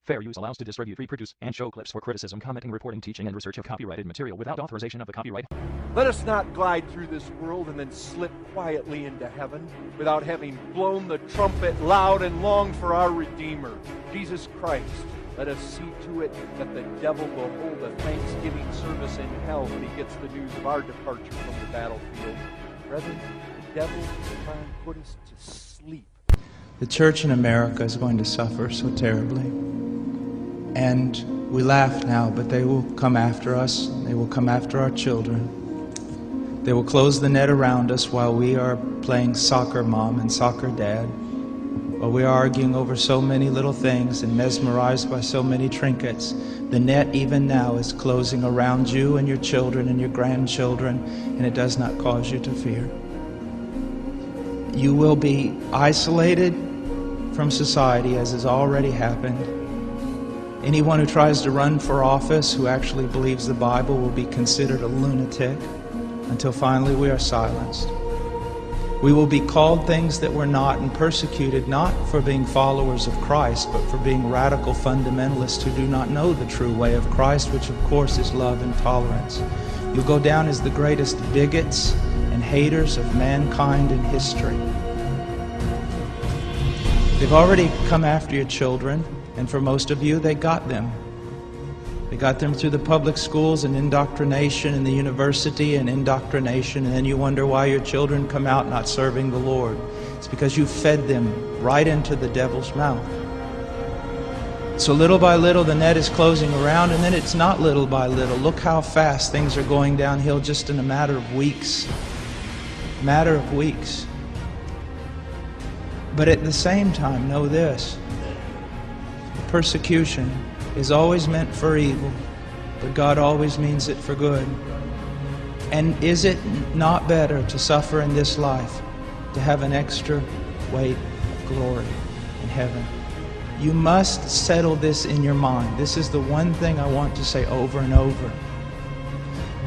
Fair use allows to distribute, reproduce, and show clips for criticism, commenting, reporting, teaching, and research of copyrighted material without authorization of the copyright. Let us not glide through this world and then slip quietly into heaven without having blown the trumpet loud and long for our Redeemer, Jesus Christ. Let us see to it that the devil will hold a thanksgiving service in hell when he gets the news of our departure from the battlefield. Brethren, the devil will try and put us to sleep. The church in America is going to suffer so terribly. And we laugh now, but they will come after us. They will come after our children. They will close the net around us while we are playing soccer mom and soccer dad. While we are arguing over so many little things and mesmerized by so many trinkets. The net even now is closing around you and your children and your grandchildren, and it does not cause you to fear. You will be isolated from society, as has already happened. Anyone who tries to run for office who actually believes the Bible will be considered a lunatic until finally we are silenced. We will be called things that we're not and persecuted not for being followers of Christ, but for being radical fundamentalists who do not know the true way of Christ, which of course is love and tolerance. You'll go down as the greatest bigots and haters of mankind in history. They've already come after your children. And for most of you, they got them. They got them through the public schools and indoctrination and the university and indoctrination. And then you wonder why your children come out not serving the Lord. It's because you fed them right into the devil's mouth. So little by little, the net is closing around, and then it's not little by little. Look how fast things are going downhill just in a matter of weeks. Matter of weeks. But at the same time, know this. Persecution is always meant for evil, but God always means it for good. And is it not better to suffer in this life, to have an extra weight of glory in heaven? You must settle this in your mind. This is the one thing I want to say over and over.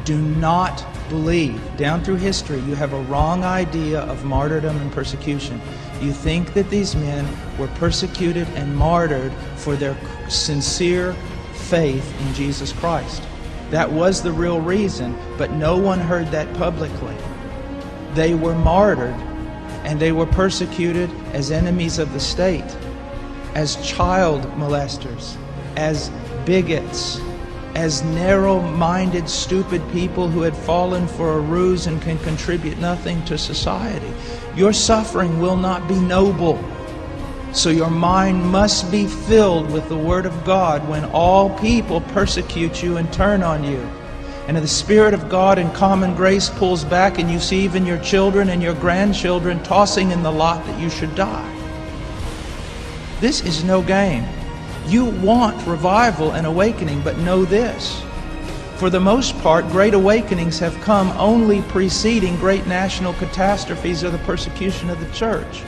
Do not believe, down through history, you have a wrong idea of martyrdom and persecution. You think that these men were persecuted and martyred for their sincere faith in Jesus Christ. That was the real reason, but no one heard that publicly. They were martyred and they were persecuted as enemies of the state, as child molesters, as bigots, as narrow-minded, stupid people who had fallen for a ruse and can contribute nothing to society. Your suffering will not be noble. So your mind must be filled with the Word of God when all people persecute you and turn on you. And the Spirit of God in common grace pulls back, and you see even your children and your grandchildren tossing in the lot that you should die. This is no game. You want revival and awakening, but know this. For the most part, great awakenings have come only preceding great national catastrophes or the persecution of the church.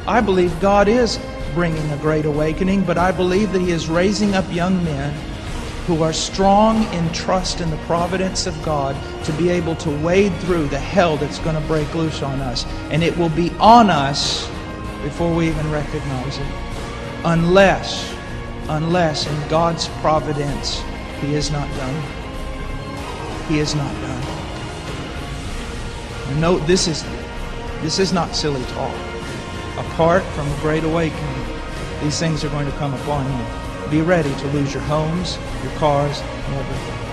I believe God is bringing a great awakening, but I believe that He is raising up young men who are strong in trust in the providence of God to be able to wade through the hell that's going to break loose on us. And it will be on us before we even recognize it. Unless in God's providence, He is not done. He is not done. And note, this is not silly talk. Apart from a great awakening, these things are going to come upon you. Be ready to lose your homes, your cars, and everything.